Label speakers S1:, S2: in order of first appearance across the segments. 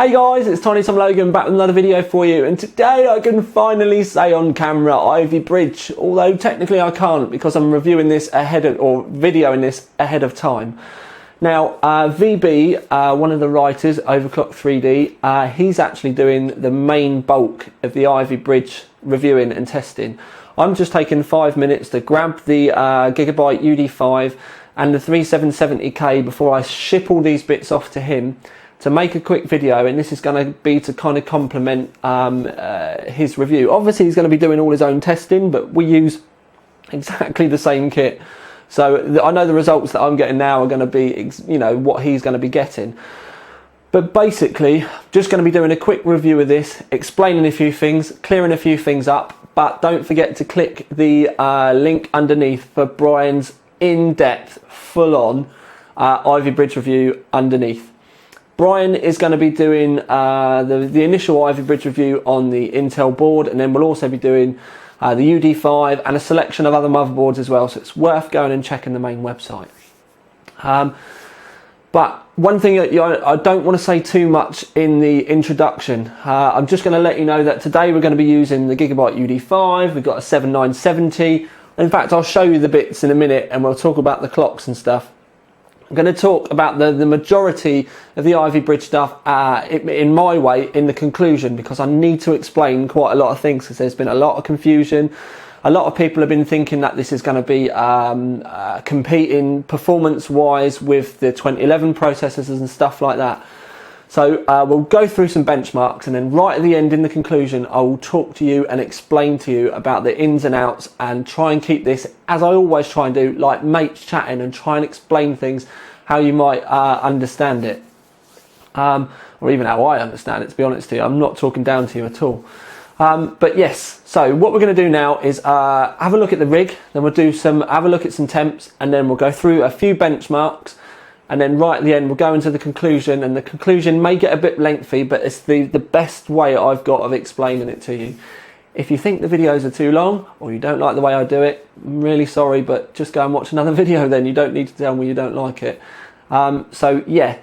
S1: Hey guys, it's Tom Logan back with another video for you, and today I can finally say on camera Ivy Bridge, although technically I can't because I'm reviewing this videoing this ahead of time. Now VB, one of the writers, Overclock 3D, he's actually doing the main bulk of the Ivy Bridge reviewing and testing. I'm just taking 5 minutes to grab the Gigabyte UD5 and the 3770K before I ship all these bits off to him to make a quick video, and this is going to be to kind of complement his review. Obviously he's going to be doing all his own testing, but we use exactly the same kit, so I know the results that I'm getting now are going to be, you know, what he's going to be getting. But basically just going to be doing a quick review of this, explaining a few things, clearing a few things up, but don't forget to click the link underneath for Brian's in-depth, full-on Ivy Bridge review underneath. Brian is going to be doing the initial Ivy Bridge review on the Intel board, and then we'll also be doing the UD5 and a selection of other motherboards as well, so it's worth going and checking the main website. But one thing that I don't want to say too much in the introduction. I'm just going to let you know that today we're going to be using the Gigabyte UD5, we've got a 7970. In fact, I'll show you the bits in a minute and we'll talk about the clocks and stuff. I'm going to talk about the majority of the Ivy Bridge stuff in my way in the conclusion, because I need to explain quite a lot of things because there's been a lot of confusion. A lot of people have been thinking that this is going to be competing performance-wise with the 2011 processors and stuff like that. So we'll go through some benchmarks, and then right at the end in the conclusion I will talk to you and explain to you about the ins and outs, and try and keep this, as I always try and do, like mates chatting, and try and explain things how you might understand it, or even how I understand it, to be honest with you. I'm not talking down to you at all. But yes, so what we're going to do now is have a look at the rig, then we'll have a look at some temps, and then we'll go through a few benchmarks. And then right at the end we'll go into the conclusion, and the conclusion may get a bit lengthy, but it's the best way I've got of explaining it to you. If you think the videos are too long, or you don't like the way I do it, I'm really sorry, but just go and watch another video then. You don't need to tell me you don't like it. So yeah,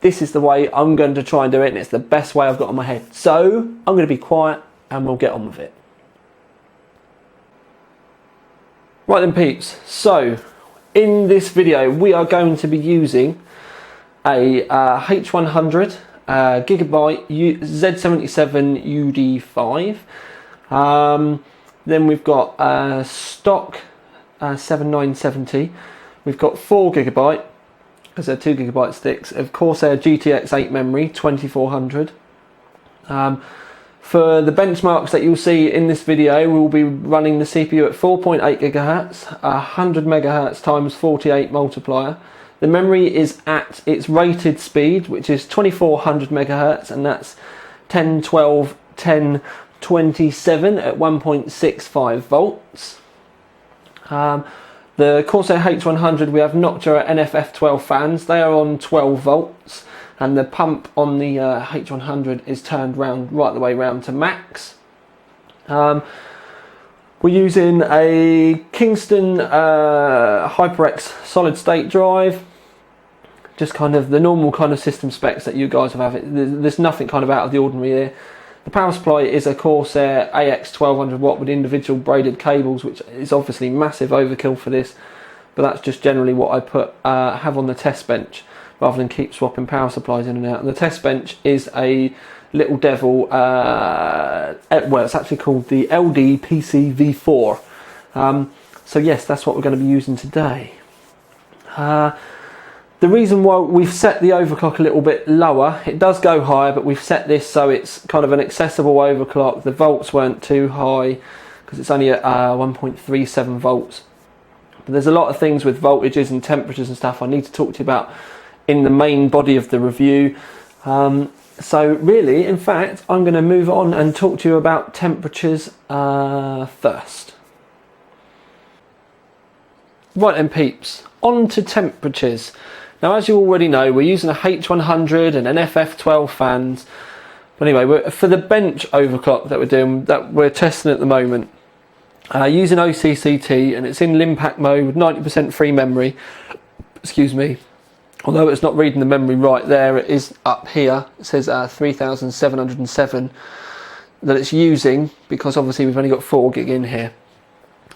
S1: this is the way I'm going to try and do it, and it's the best way I've got on my head. So I'm going to be quiet and we'll get on with it. Right then peeps, so in this video we are going to be using a H100 Gigabyte Z77 UD5. Then we've got stock 7970. We've got 4 GB, because they're 2 GB sticks, of Corsair GTX 8 memory 2400. For the benchmarks that you'll see in this video, we'll be running the CPU at 4.8 GHz, 100 MHz times 48 multiplier. The memory is at its rated speed, which is 2400 MHz, and that's 1012 1027 at 1.65 volts. The Corsair H100, we have Noctua NFF12 fans. They are on 12 volts. And the pump on the H100 is turned right the way round to max. We're using a Kingston HyperX solid state drive, just kind of the normal kind of system specs that you guys have. There's nothing kind of out of the ordinary here. The power supply is a Corsair AX 1200 watt with individual braided cables, which is obviously massive overkill for this, but that's just generally what I have on the test bench, rather than keep swapping power supplies in and out. And the test bench is a little devil, well, it's actually called the LD PC V4. So yes, that's what we're going to be using today. The reason why we've set the overclock a little bit lower, it does go higher, but we've set this so it's kind of an accessible overclock. The volts weren't too high because it's only at 1.37 volts. But there's a lot of things with voltages and temperatures and stuff I need to talk to you about in the main body of the review. So really, in fact, I'm going to move on and talk to you about temperatures first. Right then peeps, on to temperatures. Now as you already know, we're using a H100 and NFF12 fans. But anyway, for the bench overclock that we're doing, that we're testing at the moment, using OCCT, and it's in Limpack mode with 90% free memory. Excuse me. although it's not reading the memory right there, it is up here. It says 3707 that it's using, because obviously we've only got 4 gig in here.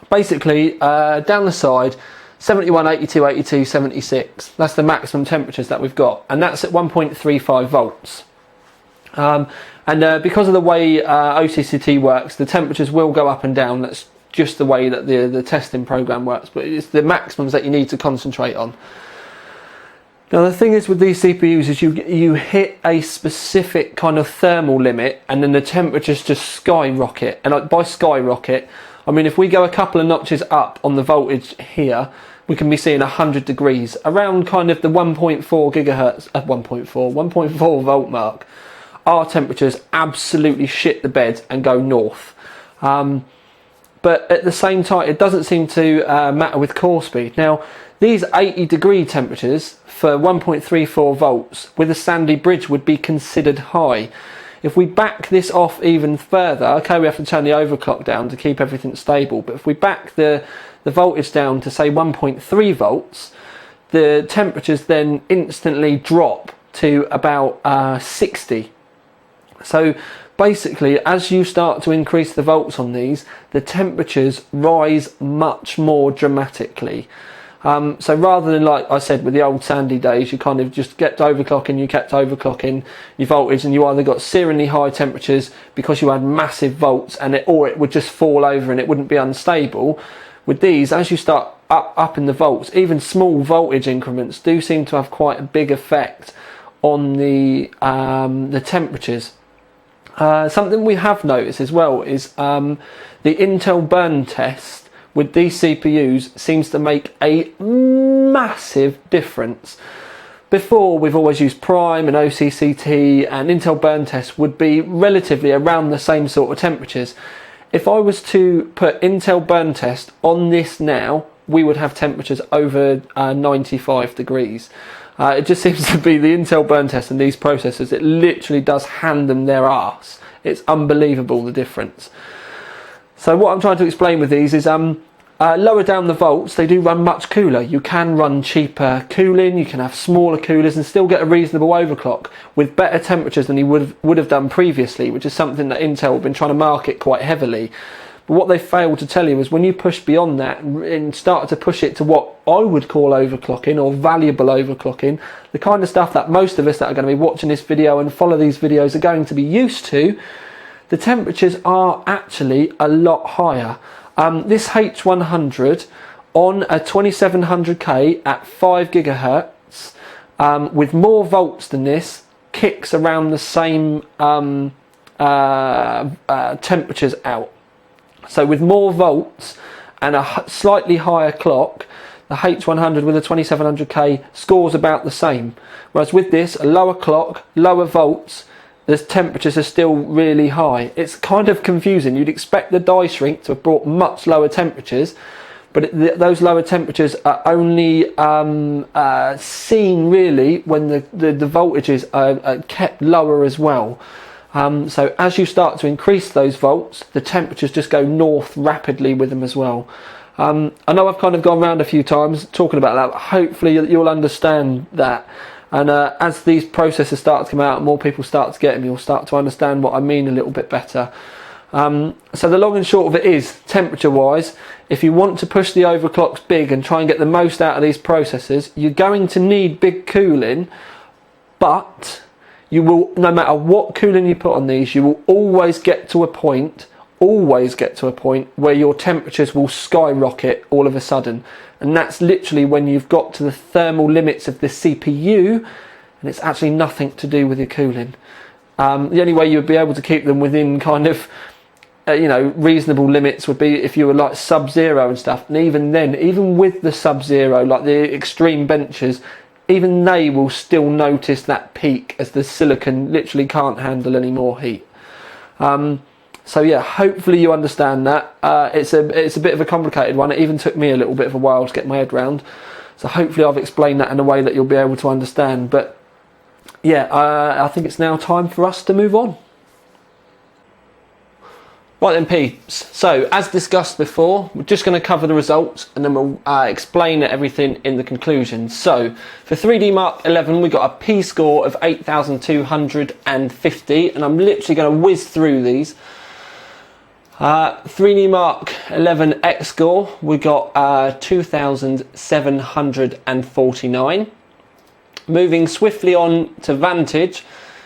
S1: Basically, down the side, 71, 82, 82, 76. That's the maximum temperatures that we've got, and that's at 1.35 volts. Because of the way OCCT works, the temperatures will go up and down. That's just the way that the testing program works, but it's the maximums that you need to concentrate on. Now the thing is with these CPUs is you hit a specific kind of thermal limit, and then the temperatures just skyrocket. And by skyrocket, I mean if we go a couple of notches up on the voltage here, we can be seeing 100 degrees around kind of the 1.4 gigahertz, 1.4 volt mark. Our temperatures absolutely shit the bed and go north. But at the same time, it doesn't seem to matter with core speed. Now, these 80 degree temperatures for 1.34 volts with a sandy bridge would be considered high. If we back this off even further, okay, we have to turn the overclock down to keep everything stable, but if we back the voltage down to say 1.3 volts, the temperatures then instantly drop to about 60. So basically, as you start to increase the volts on these, the temperatures rise much more dramatically. So rather than, like I said, with the old sandy days, you kind of just kept overclocking your voltage, and you either got serenely high temperatures because you had massive volts, or it would just fall over and it wouldn't be unstable. With these, as you start up in the volts, even small voltage increments do seem to have quite a big effect on the temperatures. Something we have noticed as well is the Intel burn test with these CPUs seems to make a massive difference. Before, we've always used Prime and OCCT, and Intel burn test would be relatively around the same sort of temperatures. If I was to put Intel burn test on this now, we would have temperatures over 95 degrees. It just seems to be the Intel burn test and these processors, it literally does hand them their arse. It's unbelievable the difference. So what I'm trying to explain with these is lower down the volts, they do run much cooler. You can run cheaper cooling, you can have smaller coolers and still get a reasonable overclock with better temperatures than you would have done previously, which is something that Intel have been trying to market quite heavily. But what they failed to tell you is when you push beyond that and start to push it to what I would call overclocking or valuable overclocking, the kind of stuff that most of us that are going to be watching this video and follow these videos are going to be used to, the temperatures are actually a lot higher. This H100 on a 2700K at 5 gigahertz with more volts than this kicks around the same temperatures out. So with more volts and a slightly higher clock, the H100 with a 2700K scores about the same. Whereas with this, a lower clock, lower volts, the temperatures are still really high. It's kind of confusing. You'd expect the die shrink to have brought much lower temperatures, but those lower temperatures are only seen really when the voltages are kept lower as well. So as you start to increase those volts, the temperatures just go north rapidly with them as well. I know I've kind of gone around a few times talking about that, but hopefully you'll understand that. And as these processors start to come out and more people start to get them, you'll start to understand what I mean a little bit better. So the long and short of it is, temperature wise, if you want to push the overclocks big and try and get the most out of these processors, you're going to need big cooling, but you will, no matter what cooling you put on these, you will always get to a point where your temperatures will skyrocket all of a sudden. And that's literally when you've got to the thermal limits of the CPU, and it's actually nothing to do with your cooling. The only way you would be able to keep them within kind of reasonable limits would be if you were like sub-zero and stuff. And even then, even with the sub-zero, like the extreme benches, even they will still notice that peak as the silicon literally can't handle any more heat. So yeah, hopefully you understand that. It's a bit of a complicated one. It even took me a little bit of a while to get my head around. So hopefully I've explained that in a way that you'll be able to understand. But yeah, I think it's now time for us to move on. Right then peeps, so as discussed before, we're just going to cover the results and then we'll explain everything in the conclusion. So for 3D Mark 11 we got a P score of 8,250 and I'm literally going to whiz through these. 3D Mark 11 X score we got 2,749. Moving swiftly on to Vantage,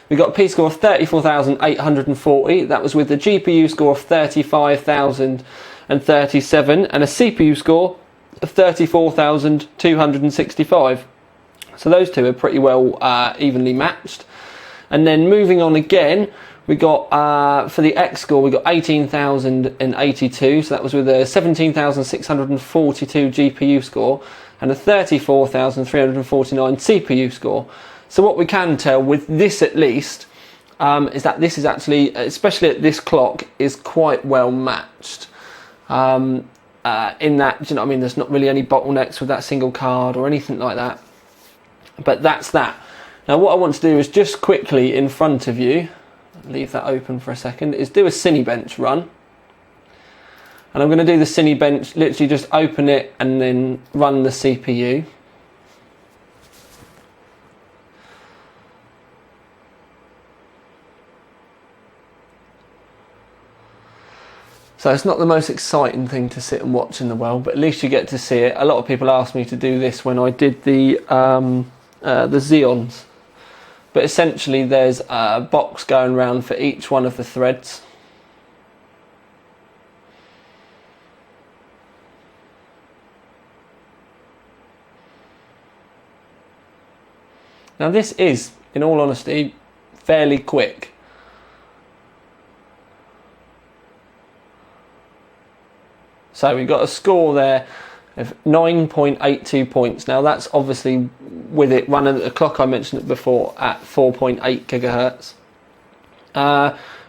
S1: we got a P score of 34,840. That was with the GPU score of 35,037 and a CPU score of 34,265. So those two are pretty well evenly matched. And then moving on again, we got for the X score we got 18,082. So that was with a 17,642 GPU score and a 34,349 CPU score. So what we can tell with this at least is that this is actually, especially at this clock, is quite well matched. In that, do you know what I mean, there's not really any bottlenecks with that single card or anything like that. But that's that. Now what I want to do is just quickly in front of you, leave that open for a second, is do a Cine Bench run. And I'm going to do the Cine Bench, literally just open it and then run the CPU. So it's not the most exciting thing to sit and watch in the world, but at least you get to see it. A lot of people asked me to do this when I did the Xeons. But essentially there's a box going around for each one of the threads. Now this is, in all honesty, fairly quick. So we've got a score there of 9.82 points. Now that's obviously with it running at the clock I mentioned it before at 4.8 gigahertz.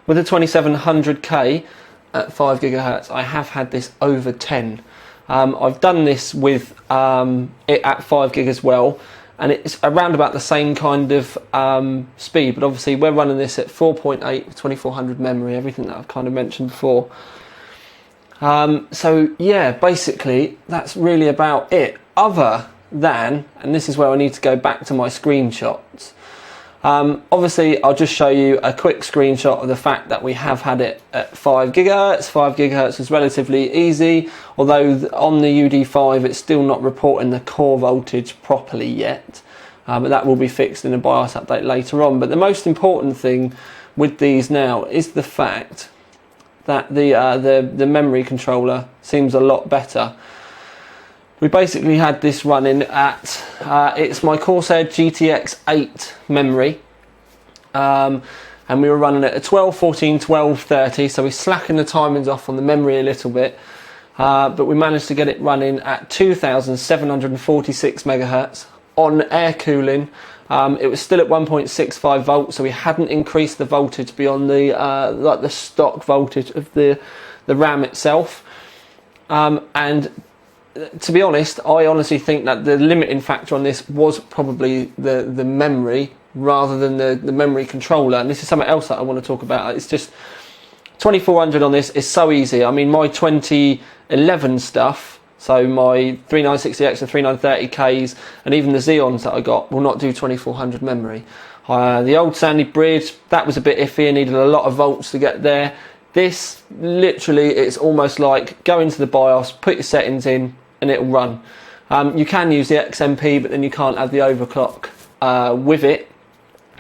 S1: With the 2700K at 5 gigahertz, I have had this over 10. I've done this with it at 5 gig as well, and it's around about the same kind of speed, but obviously we're running this at 4.8, 2400 memory, everything that I've kind of mentioned before. So yeah, basically that's really about it, other than, and this is where I need to go back to my screenshots. Obviously I'll just show you a quick screenshot of the fact that we have had it at 5 gigahertz. 5 gigahertz is relatively easy, although on the UD5 it's still not reporting the core voltage properly yet, but that will be fixed in a BIOS update later on. But the most important thing with these now is the fact that the memory controller seems a lot better. We basically had this running at, it's my Corsair GTX 8 memory, and we were running it at 1214, 1230, so we slackened the timings off on the memory a little bit, but we managed to get it running at 2,746 megahertz on air cooling. It was still at 1.65 volts, so we hadn't increased the voltage beyond the like the stock voltage of the RAM itself. And to be honest, I honestly think that the limiting factor on this was probably the memory rather than the memory controller. And this is something else that I want to talk about. It's just 2400 on this is so easy. I mean, my 2011 stuff, so my 3960X and 3930Ks and even the Xeons that I got will not do 2400 memory. The old Sandy Bridge, that was a bit iffy and needed a lot of volts to get there. This, literally, it's almost like go into the BIOS, put your settings in and it'll run. You can use the XMP, but then you can't have the overclock with it.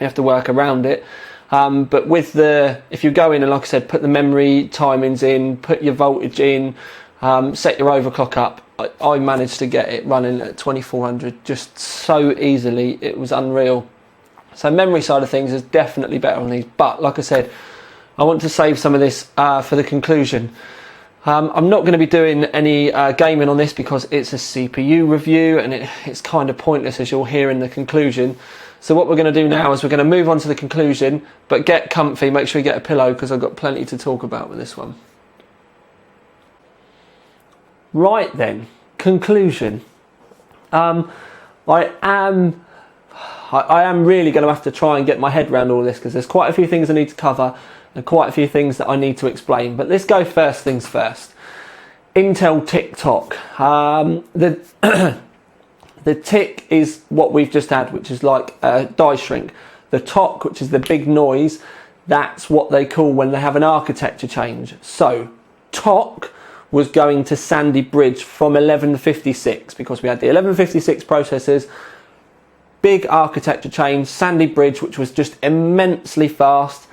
S1: You have to work around it. But with if you go in and, like I said, put the memory timings in, put your voltage in, set your overclock up, I managed to get it running at 2400 just so easily. It was unreal. So memory side of things is definitely better on these, but like I said, I want to save some of this for the conclusion. I'm not going to be doing any gaming on this because it's a CPU review and it's kind of pointless, as you'll hear in the conclusion. So what we're going to do now is we're going to move on to the conclusion, but get comfy, make sure you get a pillow because I've got plenty to talk about with this one. Right then, conclusion. I am really going to have to try and get my head around all this because there's quite a few things I need to cover. There are quite a few things that I need to explain, but let's go first things first. Intel tick-tock. The tick is what we've just had, which is like a die shrink. The tock, which is the big noise, that's what they call when they have an architecture change. So tock was going to Sandy Bridge from 1156, because we had the 1156 processors, big architecture change, Sandy Bridge, which was just immensely fast.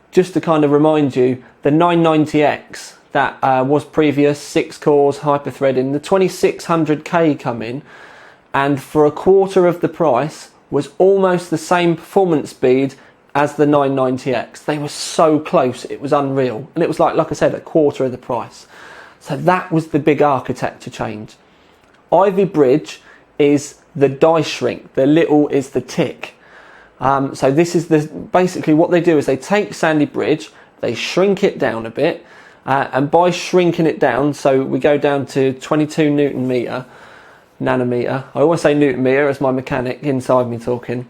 S1: Just to kind of remind you, the 990X that was previous, 6 cores, hyper-threading, the 2600K come in, and for a quarter of the price was almost the same performance speed as the 990X. They were so close, it was unreal. And it was like I said, a quarter of the price. So that was the big architecture change. Ivy Bridge is the die shrink, the little is the tick. So this is basically what they do is they take Sandy Bridge, they shrink it down a bit, and by shrinking it down, so we go down to 22 nanometer. I always say Newton meter as my mechanic inside me talking.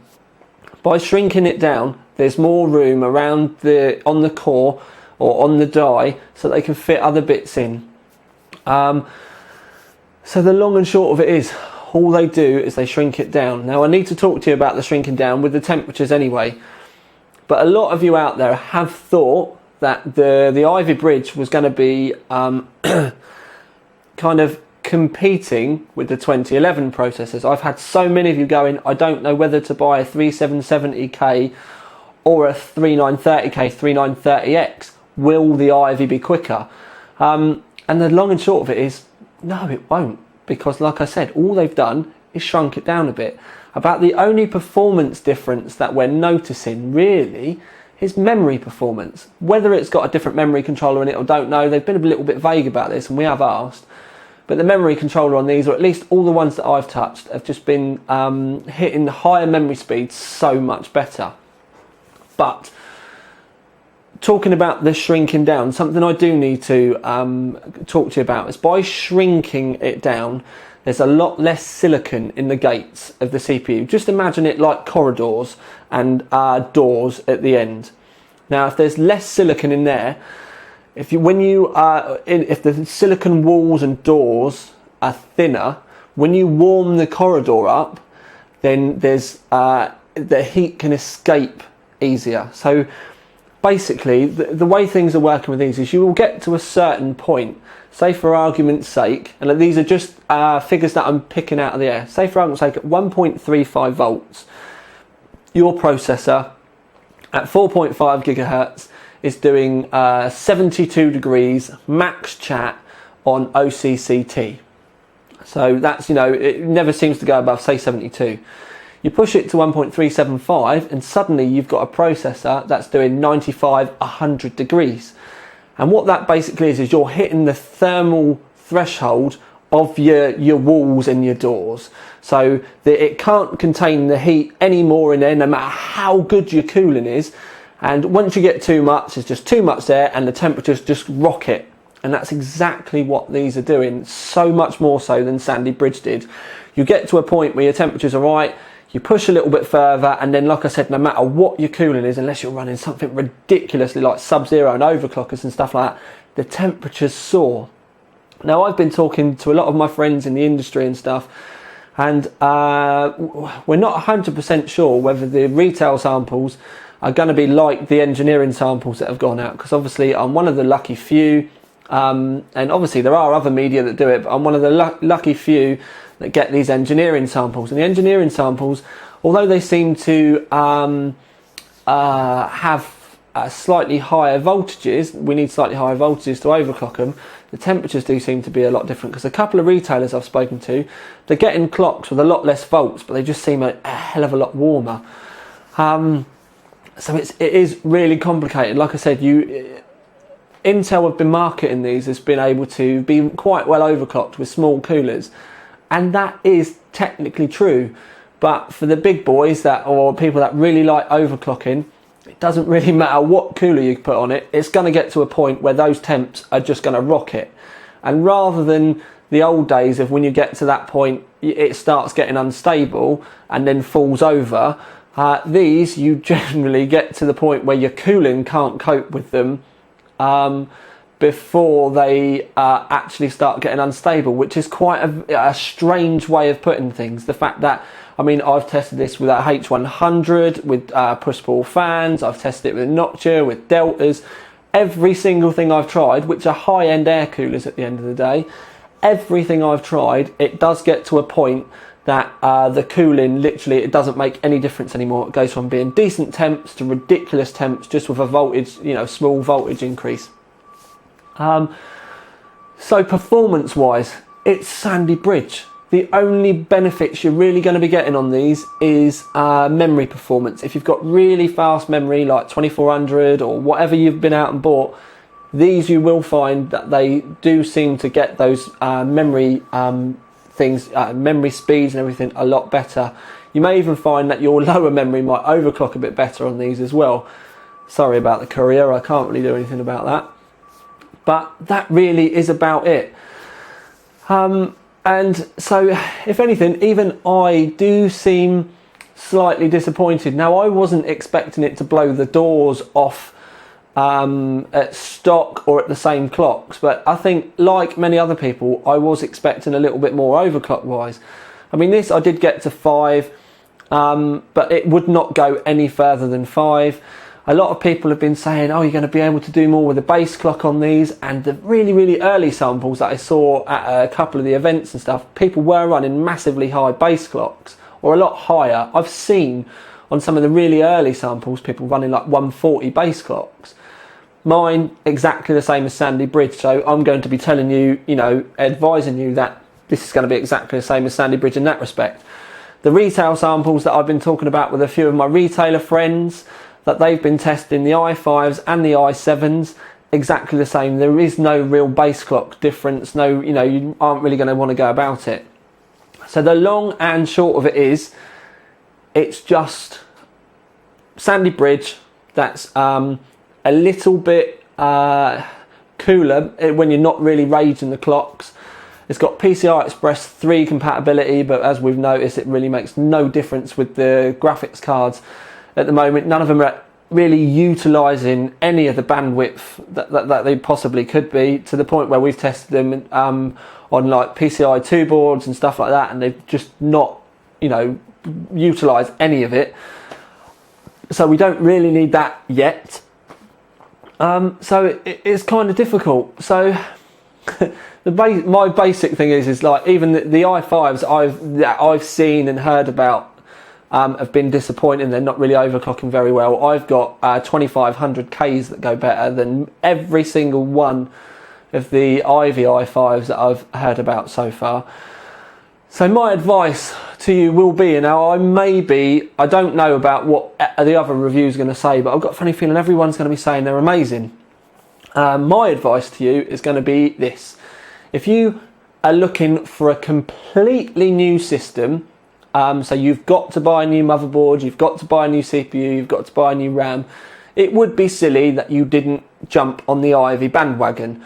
S1: By shrinking it down, there's more room around on the core or on the die, so they can fit other bits in. So the long and short of it is, all they do is they shrink it down. Now I need to talk to you about the shrinking down with the temperatures anyway, but a lot of you out there have thought that the Ivy Bridge was going to be kind of competing with the 2011 processors. I've had so many of you going, I don't know whether to buy a 3770K or a 3930K, 3930X. Will the Ivy be quicker? And the long and short of it is, no, it won't. Because like I said, all they've done is shrunk it down a bit. About the only performance difference that we're noticing really is memory performance. Whether it's got a different memory controller in it or don't know, they've been a little bit vague about this and we have asked. But the memory controller on these, or at least all the ones that I've touched, have just been hitting the higher memory speeds so much better. But talking about the shrinking down, something I do need to talk to you about is by shrinking it down, there's a lot less silicon in the gates of the CPU. Just imagine it like corridors and doors at the end. Now, if there's less silicon in there, if the silicon walls and doors are thinner, when you warm the corridor up, then there's the heat can escape easier. So basically, the way things are working with these is you will get to a certain point, say for argument's sake, and these are just figures that I'm picking out of the air, say for argument's sake at 1.35 volts, your processor at 4.5 gigahertz is doing 72 degrees max chat on OCCT. So that's, it never seems to go above, say, 72. You push it to 1.375 and suddenly you've got a processor that's doing 95, 100 degrees. And what that basically is you're hitting the thermal threshold of your walls and your doors. So that it can't contain the heat anymore in there, no matter how good your cooling is. And once you get too much, there's just too much there and the temperatures just rocket. And that's exactly what these are doing, so much more so than Sandy Bridge did. You get to a point where your temperatures are right, you push a little bit further, and then like I said, no matter what your cooling is, unless you're running something ridiculously like Sub-Zero and overclockers and stuff like that, the temperatures soar. Now I've been talking to a lot of my friends in the industry and stuff, and we're not 100% sure whether the retail samples are going to be like the engineering samples that have gone out, because obviously I'm one of the lucky few, and obviously there are other media that do it, but I'm one of the lucky few that get these engineering samples. And the engineering samples, although they seem to have slightly higher voltages, we need slightly higher voltages to overclock them, the temperatures do seem to be a lot different, because a couple of retailers I've spoken to, they're getting clocks with a lot less volts, but they just seem a hell of a lot warmer. So it is really complicated. Like I said, Intel have been marketing these as being able to be quite well overclocked with small coolers, and that is technically true. But for the big boys or people that really like overclocking, it doesn't really matter what cooler you put on it. It's going to get to a point where those temps are just going to rocket. And rather than the old days of when you get to that point, it starts getting unstable and then falls over. These, you generally get to the point where your cooling can't cope with them before they actually start getting unstable, which is quite a strange way of putting things. The fact that, I mean, I've tested this with a H100, with push-pull fans, I've tested it with Noctua, with Deltas. Every single thing I've tried, which are high-end air coolers at the end of the day, everything I've tried, it does get to a point that the cooling, literally, it doesn't make any difference anymore. It goes from being decent temps to ridiculous temps, just with a voltage, you know, small voltage increase. So performance-wise, it's sandy bridge. The only benefits you're really going to be getting on these is memory performance. If you've got really fast memory, like 2400 or whatever you've been out and bought, these you will find that they do seem to get those memory things, memory speeds and everything a lot better. You may even find that your lower memory might overclock a bit better on these as well. Sorry about the courier, I can't really do anything about that. But that really is about it. And so, if anything, even I do seem slightly disappointed. Now, I wasn't expecting it to blow the doors off at stock or at the same clocks, but I think, like many other people, I was expecting a little bit more overclock wise. I mean, this I did get to 5, but it would not go any further than 5. A lot of people have been saying, oh, you're going to be able to do more with the base clock on these, and the really, really early samples that I saw at a couple of the events and stuff, people were running massively high base clocks, or a lot higher. I've seen on some of the really early samples, people running like 140 base clocks. Mine, exactly the same as Sandy Bridge, so I'm going to be telling you, you know, advising you that this is going to be exactly the same as Sandy Bridge in that respect. The retail samples that I've been talking about with a few of my retailer friends, that they've been testing the i5s and the i7s, exactly the same. There is no real base clock difference. No, you know, you aren't really going to want to go about it. So the long and short of it is, it's just Sandy Bridge that's a little bit cooler when you're not really raging the clocks. It's got PCI Express 3 compatibility, but as we've noticed, it really makes no difference with the graphics cards. At the moment, none of them are really utilising any of the bandwidth that they possibly could be, to the point where we've tested them on like PCI 2 boards and stuff like that, and they've just not, you know, utilised any of it. So we don't really need that yet. So it's kind of difficult. So my basic thing is like, even the i5s that I've seen and heard about have been disappointing. They're not really overclocking very well. I've got 2500Ks that go better than every single one of the Ivy i5s that I've heard about so far. So my advice to you will be, now I don't know about what the other reviews are going to say, but I've got a funny feeling everyone's going to be saying they're amazing. My advice to you is going to be this. If you are looking for a completely new system, so you've got to buy a new motherboard, you've got to buy a new CPU, you've got to buy a new RAM, it would be silly that you didn't jump on the Ivy bandwagon.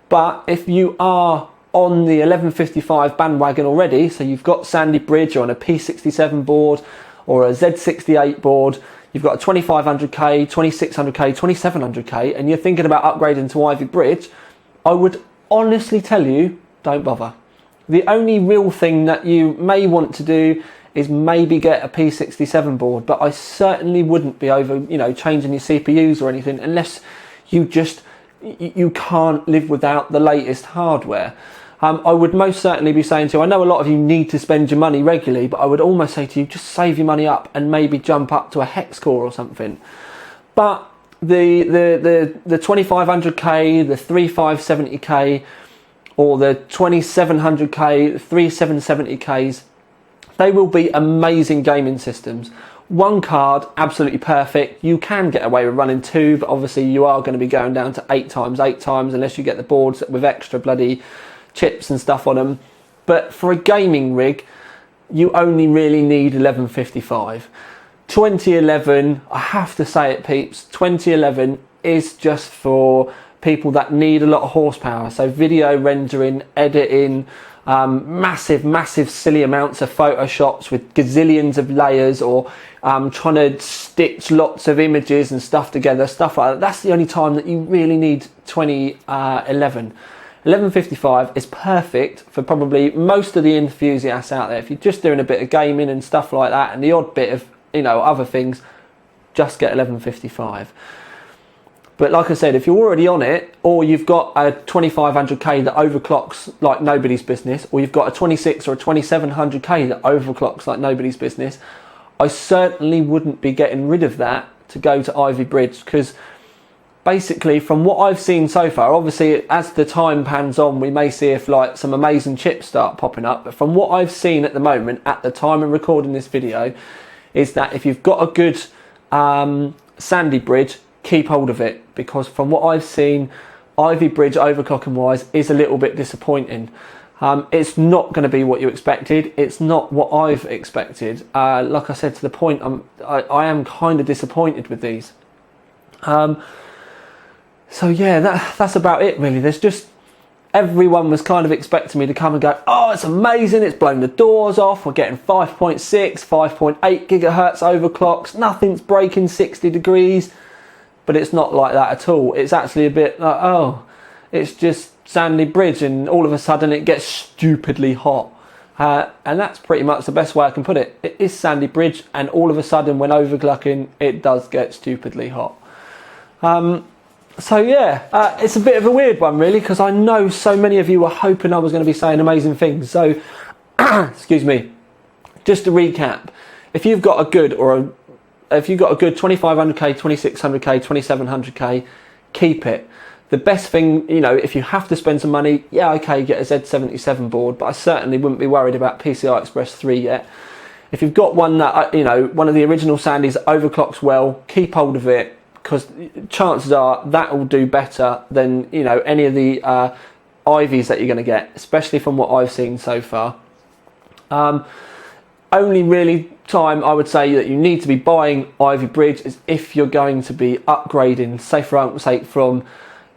S1: But if you are on the 1155 bandwagon already, so you've got Sandy Bridge or on a P67 board or a Z78 board, you've got a 2500K, 2600K, 2700K, and you're thinking about upgrading to Ivy Bridge, I would honestly tell you, don't bother. The only real thing that you may want to do is maybe get a P67 board, but I certainly wouldn't be over, you know, changing your CPUs or anything, unless you can't live without the latest hardware. I would most certainly be saying to you, I know a lot of you need to spend your money regularly, but I would almost say to you, just save your money up and maybe jump up to a hex core or something. But the 2500K, the 3570K, or the 2700K, 3770Ks, they will be amazing gaming systems. One card, absolutely perfect. You can get away with running 2, but obviously you are going to be going down to 8x8x unless you get the boards with extra bloody chips and stuff on them. But for a gaming rig, you only really need 1155. 2011, I have to say it, peeps, 2011 is just for people that need a lot of horsepower. So video rendering, editing, massive silly amounts of photoshops with gazillions of layers, or trying to stitch lots of images and stuff together, stuff like that. That's the only time that you really need 2011. 1155 is perfect for probably most of the enthusiasts out there. If you're just doing a bit of gaming and stuff like that, and the odd bit of, other things, just get 1155. But like I said, if you're already on it, or you've got a 2500K that overclocks like nobody's business, or you've got a 26 or a 2700K that overclocks like nobody's business, I certainly wouldn't be getting rid of that to go to Ivy Bridge, because basically from what I've seen so far, obviously as the time pans on, we may see if like some amazing chips start popping up, but from what I've seen at the moment, at the time of recording this video, is that if you've got a good sandy bridge, keep hold of it, because from what I've seen, Ivy Bridge overclocking wise is a little bit disappointing. It's not going to be what you expected. It's not what I've expected. Like I said, to the point, I am kind of disappointed with these. So yeah, that's about it really. There's just, everyone was kind of expecting me to come and go, oh, it's amazing, it's blown the doors off, we're getting 5.6, 5.8 gigahertz overclocks, nothing's breaking 60 degrees. But it's not like that at all. It's actually a bit like, oh, it's just sandy bridge, and all of a sudden it gets stupidly hot. And that's pretty much the best way I can put it. It is sandy bridge, and all of a sudden when overclocking, it does get stupidly hot. So yeah, it's a bit of a weird one really, because I know so many of you were hoping I was going to be saying amazing things. So, excuse me, just to recap, if you've got a good 2500K, 2600K, 2700K, keep it. The best thing, if you have to spend some money, yeah, okay, get a Z77 board, but I certainly wouldn't be worried about PCI Express 3 yet. If you've got one that, one of the original Sandys that overclocks well, keep hold of it, because chances are that will do better than, any of the Ivies that you're going to get, especially from what I've seen so far. Only really time I would say that you need to be buying Ivy Bridge is if you're going to be upgrading, say for argument's sake, from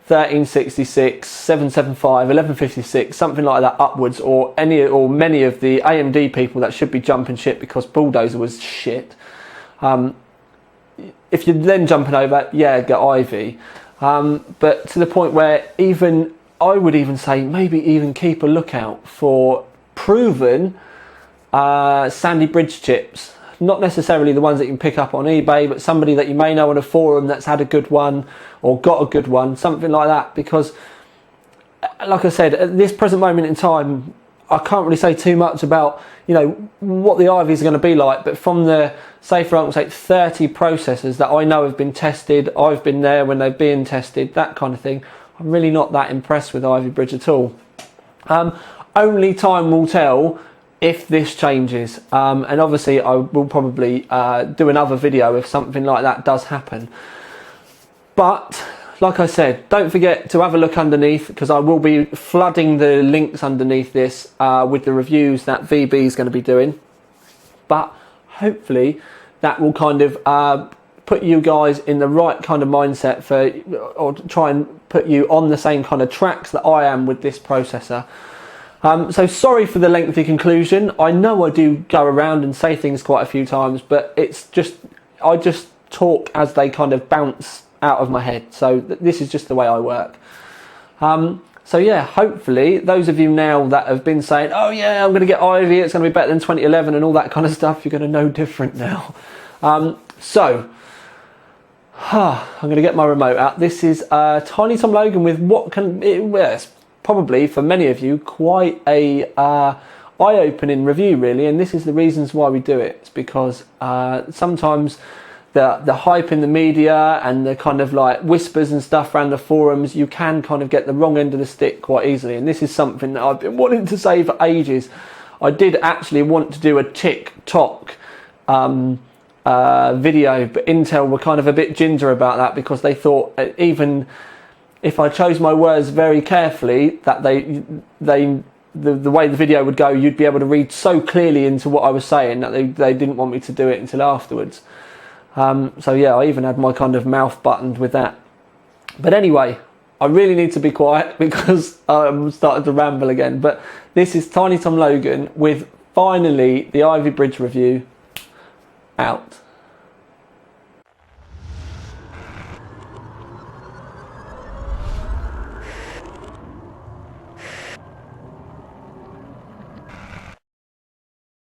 S1: 1366, 775, 1156, something like that upwards, or many of the AMD people that should be jumping ship because Bulldozer was shit. If you're then jumping over, yeah, get Ivy. But to the point where I would even say maybe even keep a lookout for proven sandy bridge chips, not necessarily the ones that you can pick up on eBay, but somebody that you may know on a forum that's had a good one or got a good one, something like that. Because like I said, at this present moment in time, I can't really say too much about what the Ivies are going to be like, but from the, say for argument's sake, 30 processors that I know have been tested, I've been there when they've been tested, that kind of thing, I'm really not that impressed with Ivy Bridge at all. Only time will tell if this changes, and obviously I will probably do another video if something like that does happen. But like I said, don't forget to have a look underneath, because I will be flooding the links underneath this with the reviews that VB is going to be doing. But hopefully that will kind of put you guys in the right kind of mindset or try and put you on the same kind of tracks that I am with this processor. So sorry for the lengthy conclusion. I know I do go around and say things quite a few times, but it's just, I just talk as they kind of bounce out of my head. So this is just the way I work. So yeah, hopefully those of you now that have been saying, oh yeah, I'm going to get Ivy, it's going to be better than 2011 and all that kind of stuff, you're going to know different now. So I'm going to get my remote out. This is Tiny Tom Logan with what can, it's probably for many of you quite a eye-opening review really, and this is the reasons why we do it. It's because sometimes the hype in the media and the kind of like whispers and stuff around the forums, you can kind of get the wrong end of the stick quite easily, and this is something that I've been wanting to say for ages. I did actually want to do a TikTok video, but Intel were kind of a bit ginger about that, because they thought even if I chose my words very carefully, that the way the video would go, you'd be able to read so clearly into what I was saying that they didn't want me to do it until afterwards. So yeah, I even had my kind of mouth buttoned with that. But anyway, I really need to be quiet because I'm starting to ramble again. But this is Tiny Tom Logan with finally the Ivy Bridge review out.